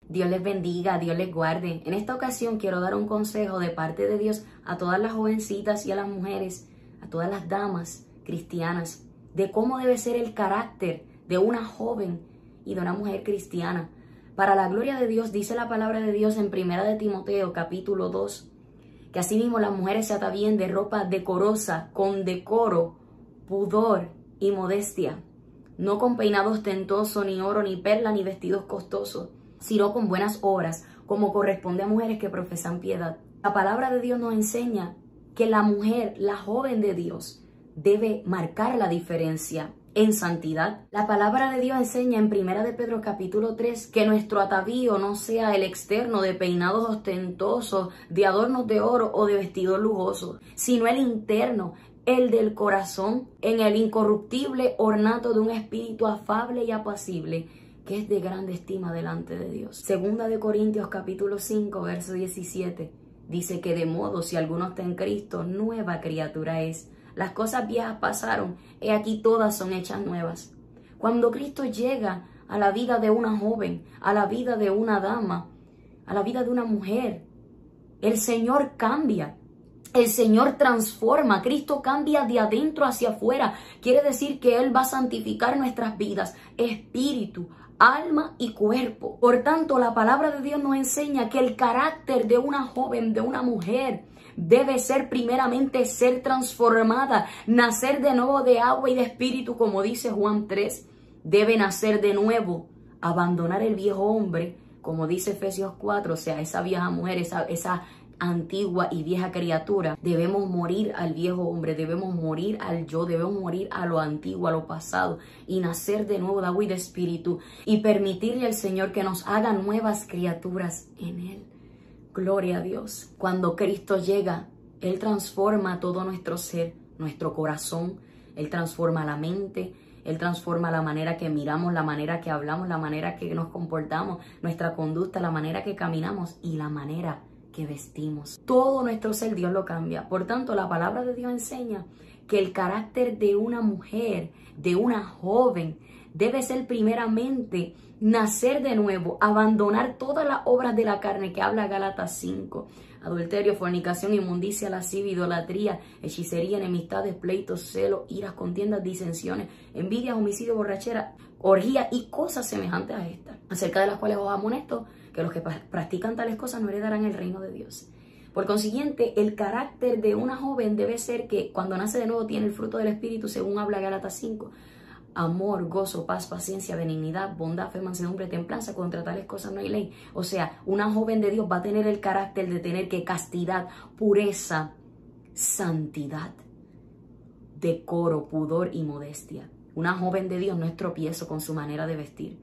Dios les bendiga, Dios les guarde. En esta ocasión quiero dar un consejo de parte de Dios a todas las jovencitas y a las mujeres, a todas las damas cristianas, de cómo debe ser el carácter de una joven y de una mujer cristiana. Para la gloria de Dios, dice la palabra de Dios en 1 de Timoteo, capítulo 2, que asimismo las mujeres se atavíen de ropa decorosa, con decoro, pudor y modestia, no con peinado ostentoso, ni oro, ni perla, ni vestidos costosos, sino con buenas obras, como corresponde a mujeres que profesan piedad. La palabra de Dios nos enseña que la mujer, la joven de Dios, debe marcar la diferencia en santidad. La palabra de Dios enseña en 1 de Pedro capítulo 3 que nuestro atavío no sea el externo de peinados ostentosos, de adornos de oro o de vestidos lujosos, sino el interno, el del corazón, en el incorruptible ornato de un espíritu afable y apacible, que es de grande estima delante de Dios. Segunda de Corintios capítulo 5, verso 17, dice que de modo si alguno está en Cristo, nueva criatura es. Las cosas viejas pasaron, he aquí todas son hechas nuevas. Cuando Cristo llega a la vida de una joven, a la vida de una dama, a la vida de una mujer, el Señor cambia. El Señor transforma, Cristo cambia de adentro hacia afuera. Quiere decir que Él va a santificar nuestras vidas, espíritu, alma y cuerpo. Por tanto, la palabra de Dios nos enseña que el carácter de una joven, de una mujer, debe ser primeramente ser transformada, nacer de nuevo de agua y de espíritu, como dice Juan 3. Debe nacer de nuevo, abandonar el viejo hombre, como dice Efesios 4, o sea, esa vieja mujer, esa antigua y vieja criatura. Debemos morir al viejo hombre, debemos morir al yo, debemos morir a lo antiguo, a lo pasado y nacer de nuevo de agua y de espíritu y permitirle al Señor que nos haga nuevas criaturas en Él. Gloria a Dios. Cuando Cristo llega, Él transforma todo nuestro ser, nuestro corazón, Él transforma la mente, Él transforma la manera que miramos, la manera que hablamos, la manera que nos comportamos, nuestra conducta, la manera que caminamos y la manera que vestimos. Todo nuestro ser Dios lo cambia. Por tanto, la palabra de Dios enseña que el carácter de una mujer, de una joven, debe ser primeramente nacer de nuevo, abandonar todas las obras de la carne que habla Gálatas 5. Adulterio, fornicación, inmundicia, lascivia, idolatría, hechicería, enemistades, pleitos, celos, iras, contiendas, disensiones, envidias, homicidio, borrachera, orgía y cosas semejantes a estas, acerca de las cuales os amonesto que los que practican tales cosas no heredarán el reino de Dios. Por consiguiente, el carácter de una joven debe ser que cuando nace de nuevo tiene el fruto del Espíritu, según habla Gálatas 5. Amor, gozo, paz, paciencia, benignidad, bondad, fe, mansedumbre, templanza. Contra tales cosas no hay ley. O sea, una joven de Dios va a tener el carácter de tener que castidad, pureza, santidad, decoro, pudor y modestia. Una joven de Dios no es tropiezo con su manera de vestir.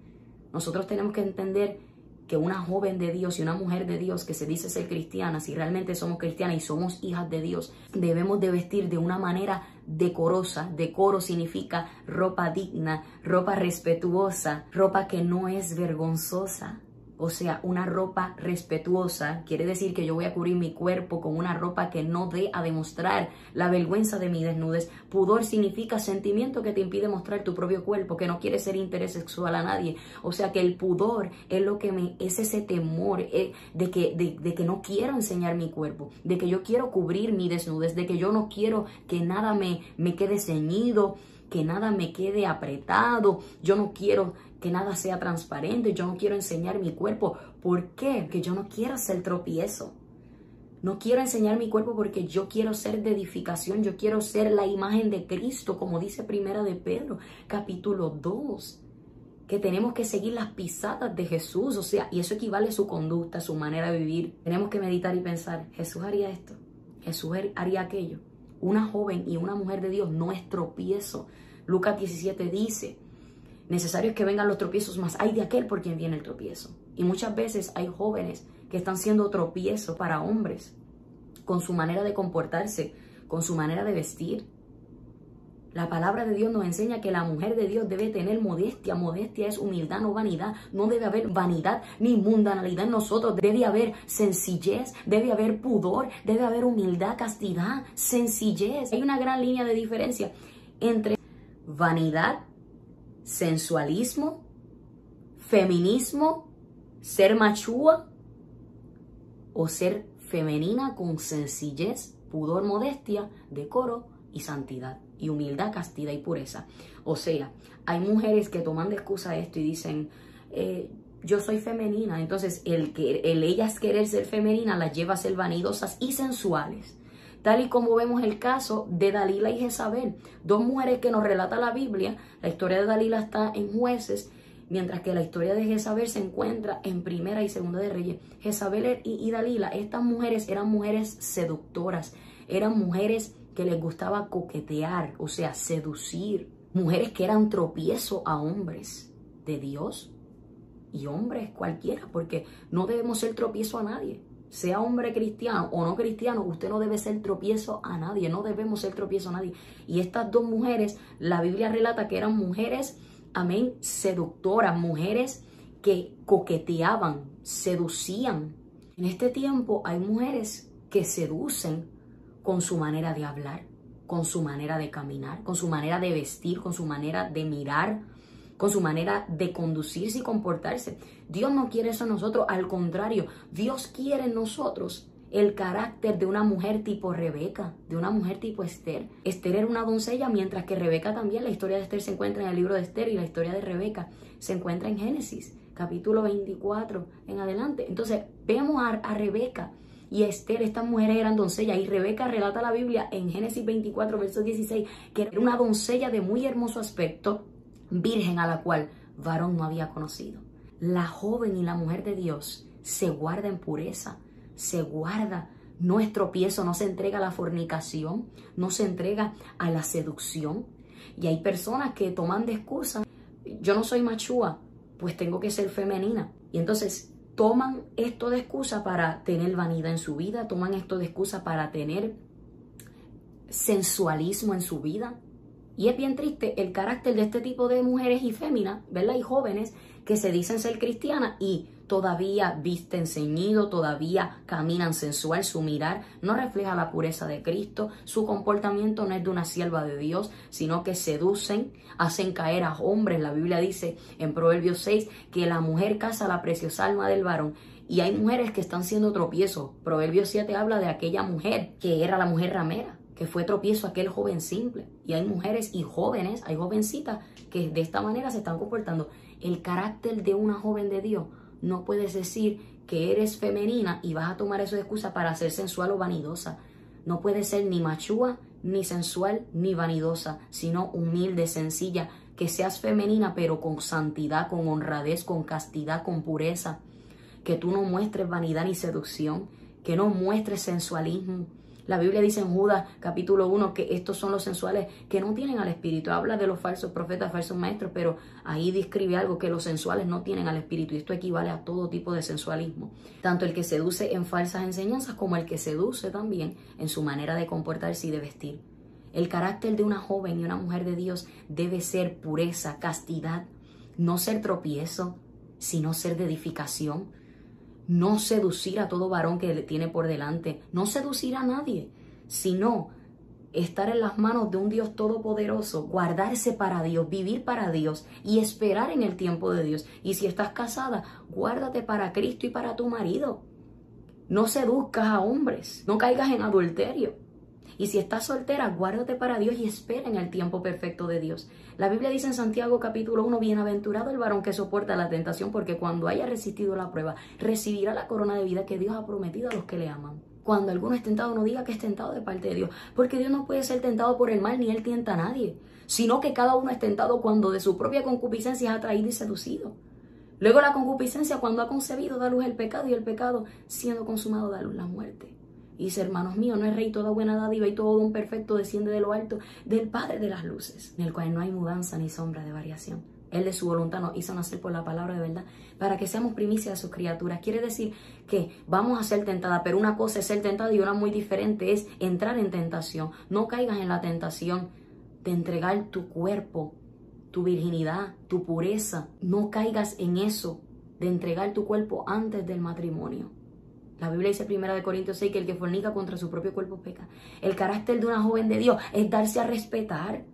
Nosotros tenemos que entender que una joven de Dios y una mujer de Dios que se dice ser cristiana, si realmente somos cristianas y somos hijas de Dios, debemos de vestir de una manera decorosa. Decoro significa ropa digna, ropa respetuosa, ropa que no es vergonzosa. O sea, una ropa respetuosa quiere decir que yo voy a cubrir mi cuerpo con una ropa que no dé a demostrar la vergüenza de mi desnudez. Pudor significa sentimiento que te impide mostrar tu propio cuerpo, que no quiere ser interés sexual a nadie. O sea que el pudor es lo que es ese temor de que no quiero enseñar mi cuerpo, de que yo quiero cubrir mi desnudez, de que yo no quiero que nada me quede ceñido, que nada me quede apretado. Yo no quiero que nada sea transparente, yo no quiero enseñar mi cuerpo. ¿Por qué? Porque yo no quiero ser tropiezo. No quiero enseñar mi cuerpo porque yo quiero ser de edificación, yo quiero ser la imagen de Cristo, como dice 1 de Pedro, capítulo 2, que tenemos que seguir las pisadas de Jesús, o sea, y eso equivale a su conducta, a su manera de vivir. Tenemos que meditar y pensar, Jesús haría esto, Jesús haría aquello. Una joven y una mujer de Dios no es tropiezo. Lucas 17 dice, necesario es que vengan los tropiezos, mas hay de aquel por quien viene el tropiezo. Y muchas veces hay jóvenes que están siendo tropiezos para hombres, con su manera de comportarse, con su manera de vestir. La palabra de Dios nos enseña que la mujer de Dios debe tener modestia. Modestia es humildad, no vanidad. No debe haber vanidad ni mundanalidad en nosotros. Debe haber sencillez, debe haber pudor, debe haber humildad, castidad, sencillez. Hay una gran línea de diferencia entre vanidad, sensualismo, feminismo, ¿Ser machúa o ser femenina con sencillez, pudor, modestia, decoro y santidad? Y humildad, castidad y pureza. O sea, hay mujeres que toman de excusa esto y dicen, yo soy femenina. Entonces, el ellas querer ser femenina las lleva a ser vanidosas y sensuales. Tal y como vemos el caso de Dalila y Jezabel, dos mujeres que nos relata la Biblia. La historia de Dalila está en Jueces, mientras que la historia de Jezabel se encuentra en Primera y Segunda de Reyes. Jezabel y Dalila, estas mujeres eran mujeres seductoras, eran mujeres que les gustaba coquetear, o sea, seducir. Mujeres que eran tropiezo a hombres de Dios y hombres cualquiera, porque no debemos ser tropiezo a nadie. Sea hombre cristiano o no cristiano, usted no debe ser tropiezo a nadie, no debemos ser tropiezo a nadie. Y estas dos mujeres, la Biblia relata que eran mujeres, amén, seductoras, mujeres que coqueteaban, seducían. En este tiempo hay mujeres que seducen con su manera de hablar, con su manera de caminar, con su manera de vestir, con su manera de mirar, con su manera de conducirse y comportarse. Dios no quiere eso en nosotros, al contrario, Dios quiere en nosotros el carácter de una mujer tipo Rebeca, de una mujer tipo Esther. Esther era una doncella, mientras que Rebeca también. La historia de Esther se encuentra en el libro de Esther y la historia de Rebeca se encuentra en Génesis, capítulo 24 en adelante. Entonces vemos a Rebeca y a Esther, estas mujeres eran doncellas, y Rebeca relata la Biblia en Génesis 24, versos 16, que era una doncella de muy hermoso aspecto, virgen a la cual varón no había conocido. La joven y la mujer de Dios se guarda en pureza, se guarda, no es tropiezo, no se entrega a la fornicación, no se entrega a la seducción. Y hay personas que toman de excusa, yo no soy machúa, pues tengo que ser femenina. Y entonces toman esto de excusa para tener vanidad en su vida, toman esto de excusa para tener sensualismo en su vida. Y es bien triste el carácter de este tipo de mujeres y féminas, ¿verdad? Y jóvenes que se dicen ser cristianas y todavía visten ceñido, todavía caminan sensual, su mirar no refleja la pureza de Cristo, su comportamiento no es de una sierva de Dios, sino que seducen, hacen caer a hombres. La Biblia dice en Proverbios 6 que la mujer caza la preciosa alma del varón. Y hay mujeres que están siendo tropiezos. Proverbios 7 habla de aquella mujer que era la mujer ramera, que fue tropiezo a aquel joven simple. Y hay mujeres y jóvenes, hay jovencitas que de esta manera se están comportando. El carácter de una joven de Dios, no puedes decir que eres femenina y vas a tomar eso de excusa para ser sensual o vanidosa. No puedes ser ni machúa, ni sensual, ni vanidosa, sino humilde, sencilla. Que seas femenina, pero con santidad, con honradez, con castidad, con pureza. Que tú no muestres vanidad ni seducción, que no muestres sensualismo. La Biblia dice en Judas capítulo 1 que estos son los sensuales que no tienen al Espíritu. Habla de los falsos profetas, falsos maestros, pero ahí describe algo, que los sensuales no tienen al Espíritu. Y esto equivale a todo tipo de sensualismo. Tanto el que seduce en falsas enseñanzas como el que seduce también en su manera de comportarse y de vestir. El carácter de una joven y una mujer de Dios debe ser pureza, castidad, no ser tropiezo, sino ser de edificación. No seducir a todo varón que le tiene por delante, no seducir a nadie, sino estar en las manos de un Dios todopoderoso, guardarse para Dios, vivir para Dios y esperar en el tiempo de Dios. Y si estás casada, guárdate para Cristo y para tu marido. No seduzcas a hombres, no caigas en adulterio. Y si estás soltera, guárdate para Dios y espera en el tiempo perfecto de Dios. La Biblia dice en Santiago capítulo 1, bienaventurado el varón que soporta la tentación, porque cuando haya resistido la prueba, recibirá la corona de vida que Dios ha prometido a los que le aman. Cuando alguno es tentado, no diga que es tentado de parte de Dios, porque Dios no puede ser tentado por el mal, ni Él tienta a nadie, sino que cada uno es tentado cuando de su propia concupiscencia es atraído y seducido. Luego la concupiscencia, cuando ha concebido, da luz el pecado, y el pecado, siendo consumado, da luz la muerte. Y dice, hermanos míos, no es rey toda buena dádiva y todo don perfecto desciende de lo alto del Padre de las luces, en el cual no hay mudanza ni sombra de variación. Él de su voluntad nos hizo nacer por la palabra de verdad, para que seamos primicia de sus criaturas. Quiere decir que vamos a ser tentadas, pero una cosa es ser tentada y una muy diferente es entrar en tentación. No caigas en la tentación de entregar tu cuerpo, tu virginidad, tu pureza. No caigas en eso de entregar tu cuerpo antes del matrimonio. La Biblia dice 1 Corintios 6 que el que fornica contra su propio cuerpo peca. El carácter de una joven de Dios es darse a respetar.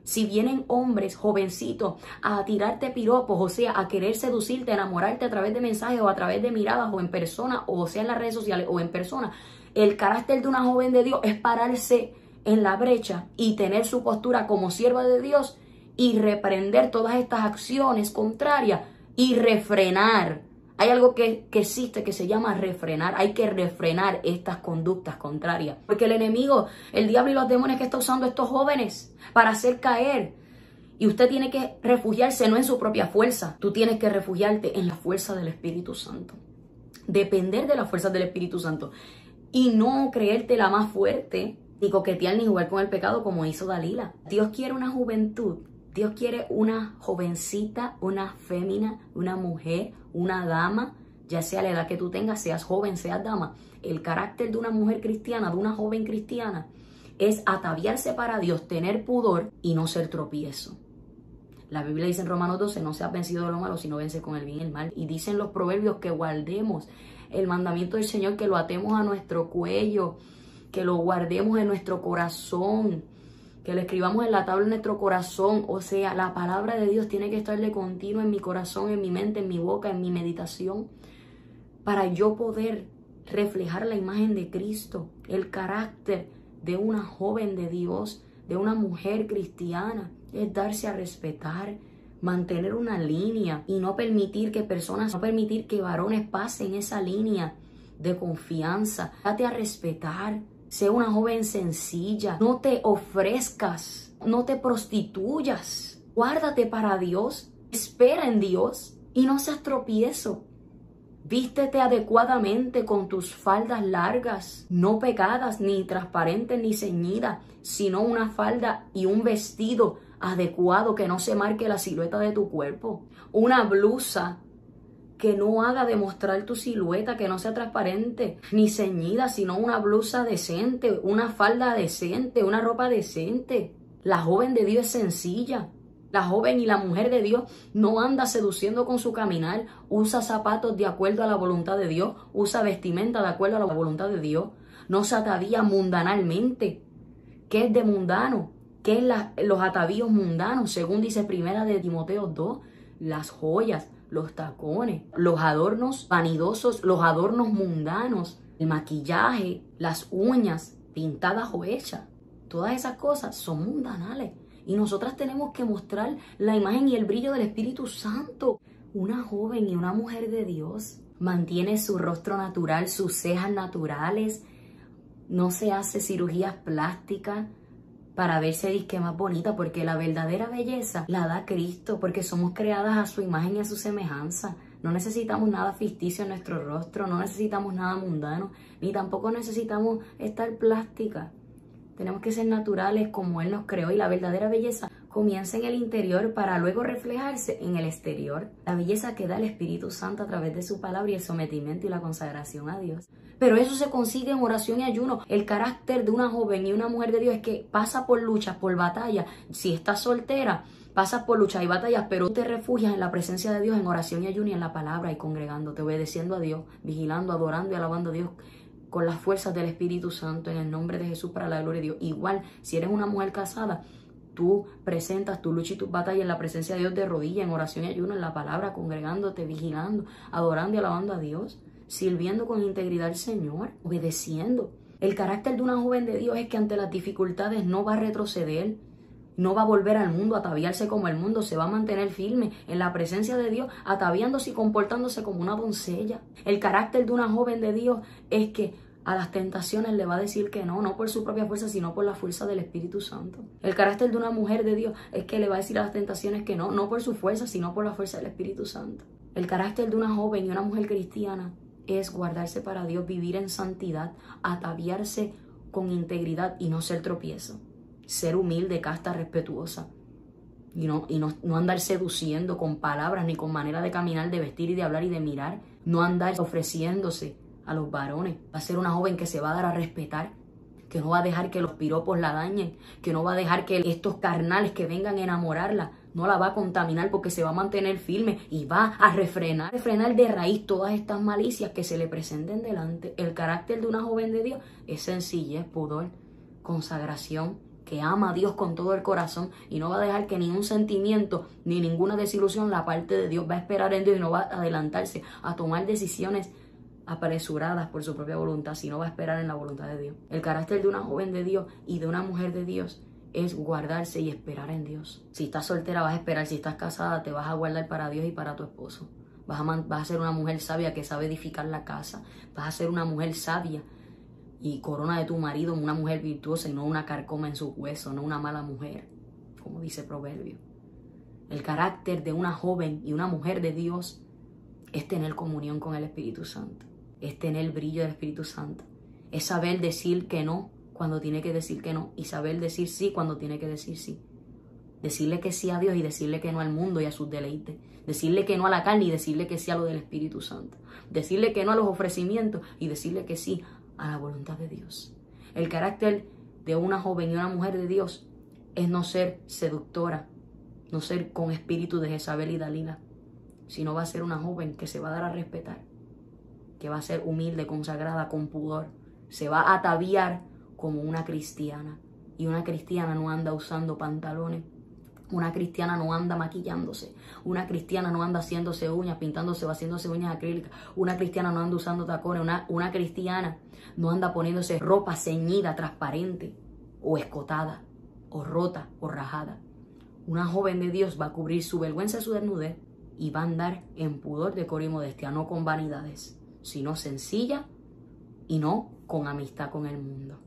Si vienen hombres jovencitos a tirarte piropos, o sea, a querer seducirte, enamorarte a través de mensajes o a través de miradas o en persona, o sea en las redes sociales o en persona, el carácter de una joven de Dios es pararse en la brecha y tener su postura como sierva de Dios y reprender todas estas acciones contrarias y refrenar. Hay algo que existe que se llama refrenar. Hay que refrenar estas conductas contrarias. Porque el enemigo, el diablo y los demonios que está usando a estos jóvenes para hacer caer. Y usted tiene que refugiarse no en su propia fuerza. Tú tienes que refugiarte en la fuerza del Espíritu Santo. Depender de la fuerza del Espíritu Santo. Y no creerte la más fuerte, ni coquetear ni jugar con el pecado como hizo Dalila. Dios quiere una juventud. Dios quiere una jovencita, una fémina, una mujer, una dama, ya sea la edad que tú tengas, seas joven, seas dama. El carácter de una mujer cristiana, de una joven cristiana, es ataviarse para Dios, tener pudor y no ser tropiezo. La Biblia dice en Romanos 12, no seas vencido de lo malo, sino vence con el bien y el mal. Y dicen los proverbios que guardemos el mandamiento del Señor, que lo atemos a nuestro cuello, que lo guardemos en nuestro corazón, que lo escribamos en la tabla de nuestro corazón. O sea, la palabra de Dios tiene que estar de continuo en mi corazón, en mi mente, en mi boca, en mi meditación, para yo poder reflejar la imagen de Cristo, el carácter de una joven de Dios, de una mujer cristiana. Es darse a respetar, mantener una línea y no permitir que personas, no permitir que varones pasen esa línea de confianza. Date a respetar. Sé una joven sencilla, no te ofrezcas, no te prostituyas. Guárdate para Dios, espera en Dios y no seas tropiezo. Vístete adecuadamente con tus faldas largas, no pegadas, ni transparentes, ni ceñidas, sino una falda y un vestido adecuado que no se marque la silueta de tu cuerpo. Una blusa que no haga demostrar tu silueta, que no sea transparente ni ceñida, sino una blusa decente, una falda decente, una ropa decente. La joven de Dios es sencilla. La joven y la mujer de Dios no anda seduciendo con su caminar, usa zapatos de acuerdo a la voluntad de Dios, usa vestimenta de acuerdo a la voluntad de Dios, no se atavía mundanalmente. ¿Qué es de mundano? ¿Qué es los atavíos mundanos? Según dice Primera de Timoteo 2, las joyas, los tacones, los adornos vanidosos, los adornos mundanos, el maquillaje, las uñas pintadas o hechas. Todas esas cosas son mundanales. Y nosotras tenemos que mostrar la imagen y el brillo del Espíritu Santo. Una joven y una mujer de Dios mantiene su rostro natural, sus cejas naturales, no se hace cirugías plásticas para verse disque más bonita, porque la verdadera belleza la da Cristo, porque somos creadas a su imagen y a su semejanza. No necesitamos nada ficticio en nuestro rostro, no necesitamos nada mundano, ni tampoco necesitamos estar plásticas. Tenemos que ser naturales como Él nos creó, y la verdadera belleza comienza en el interior para luego reflejarse en el exterior. La belleza que da el Espíritu Santo a través de su palabra y el sometimiento y la consagración a Dios. Pero eso se consigue en oración y ayuno. El carácter de una joven y una mujer de Dios es que pasa por luchas, por batallas. Si estás soltera, pasas por luchas y batallas, pero tú te refugias en la presencia de Dios en oración y ayuno y en la palabra y congregándote, obedeciendo a Dios, vigilando, adorando y alabando a Dios con las fuerzas del Espíritu Santo, en el nombre de Jesús, para la gloria de Dios. Igual, si eres una mujer casada, tú presentas tu lucha y tus batallas en la presencia de Dios de rodillas, en oración y ayuno, en la palabra, congregándote, vigilando, adorando y alabando a Dios, sirviendo con integridad al Señor, obedeciendo. El carácter de una joven de Dios es que ante las dificultades no va a retroceder, no va a volver al mundo, a ataviarse como el mundo, se va a mantener firme en la presencia de Dios, ataviándose y comportándose como una doncella. El carácter de una joven de Dios es que a las tentaciones le va a decir que no, no por su propia fuerza, sino por la fuerza del Espíritu Santo. El carácter de una mujer de Dios es que le va a decir a las tentaciones que no, no por su fuerza, sino por la fuerza del Espíritu Santo. El carácter de una joven y una mujer cristiana es guardarse para Dios, vivir en santidad, ataviarse con integridad y no ser tropiezo. Ser humilde, casta, respetuosa. Y no andar seduciendo con palabras, ni con manera de caminar, de vestir y de hablar y de mirar. No andar ofreciéndose a los varones. Va a ser una joven que se va a dar a respetar, que no va a dejar que los piropos la dañen, que no va a dejar que estos carnales que vengan a enamorarla, no la va a contaminar, porque se va a mantener firme y va a refrenar de raíz todas estas malicias que se le presenten delante. El carácter de una joven de Dios es sencillez, pudor, consagración, que ama a Dios con todo el corazón y no va a dejar que ningún sentimiento ni ninguna desilusión la parte de Dios. Va a esperar en Dios y no va a adelantarse a tomar decisiones apresuradas por su propia voluntad, sino va a esperar en la voluntad de Dios. El carácter de una joven de Dios y de una mujer de Dios es guardarse y esperar en Dios. Si estás soltera vas a esperar, si estás casada te vas a guardar para Dios y para tu esposo. Vas a ser una mujer sabia que sabe edificar la casa. Vas a ser una mujer sabia y corona de tu marido, una mujer virtuosa y no una carcoma en sus huesos, no una mala mujer, como dice Proverbio. El carácter de una joven y una mujer de Dios es tener comunión con el Espíritu Santo, es tener el brillo del Espíritu Santo, es saber decir que no cuando tiene que decir que no y saber decir sí cuando tiene que decir sí. Decirle que sí a Dios y decirle que no al mundo y a sus deleites. Decirle que no a la carne y decirle que sí a lo del Espíritu Santo. Decirle que no a los ofrecimientos y decirle que sí a la voluntad de Dios. El carácter de una joven y una mujer de Dios es no ser seductora, no ser con espíritu de Jezabel y Dalila, sino va a ser una joven que se va a dar a respetar, que va a ser humilde, consagrada, con pudor. Se va a ataviar como una cristiana. Y una cristiana no anda usando pantalones. Una cristiana no anda maquillándose. Una cristiana no anda haciéndose uñas, pintándose o haciéndose uñas acrílicas. Una cristiana no anda usando tacones. Una cristiana no anda poniéndose ropa ceñida, transparente, o escotada, o rota, o rajada. Una joven de Dios va a cubrir su vergüenza y su desnudez y va a andar en pudor, decoro y modestia, no con vanidades, sino sencilla y no con amistad con el mundo,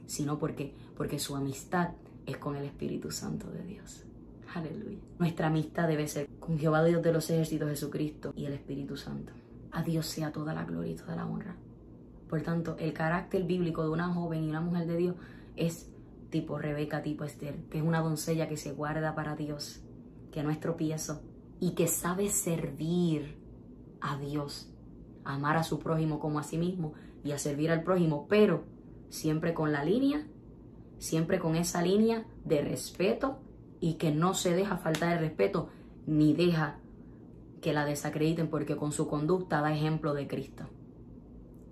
sino porque su amistad es con el Espíritu Santo de Dios. Aleluya. Nuestra amistad debe ser con Jehová Dios de los ejércitos, Jesucristo y el Espíritu Santo. A Dios sea toda la gloria y toda la honra. Por tanto, el carácter bíblico de una joven y una mujer de Dios es tipo Rebeca, tipo Esther, que es una doncella que se guarda para Dios, que no es tropiezo y que sabe servir a Dios, a amar a su prójimo como a sí mismo y a servir al prójimo, pero siempre con la línea, siempre con esa línea de respeto y que no se deja faltar el respeto ni deja que la desacrediten porque con su conducta da ejemplo de Cristo.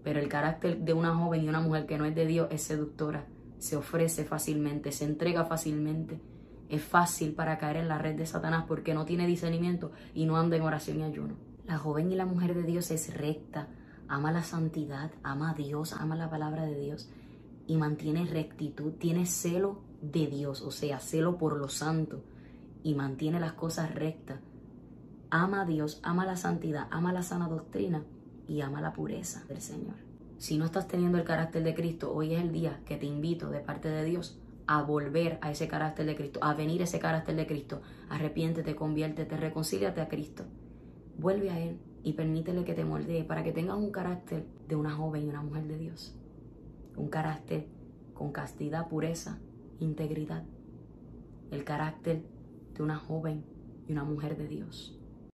Pero el carácter de una joven y una mujer que no es de Dios es seductora, se ofrece fácilmente, se entrega fácilmente. Es fácil para caer en la red de Satanás porque no tiene discernimiento y no anda en oración y ayuno. La joven y la mujer de Dios es recta, ama la santidad, ama a Dios, ama la palabra de Dios y mantiene rectitud, tiene celo de Dios, o sea, celo por lo santo y mantiene las cosas rectas. Ama a Dios, ama la santidad, ama la sana doctrina y ama la pureza del Señor. Si no estás teniendo el carácter de Cristo, hoy es el día que te invito de parte de Dios a volver a ese carácter de Cristo, a venir a ese carácter de Cristo. Arrepiéntete, conviértete, reconcíliate a Cristo. Vuelve a Él y permítele que te moldee para que tengas un carácter de una joven y una mujer de Dios. Un carácter con castidad, pureza, integridad. El carácter de una joven y una mujer de Dios.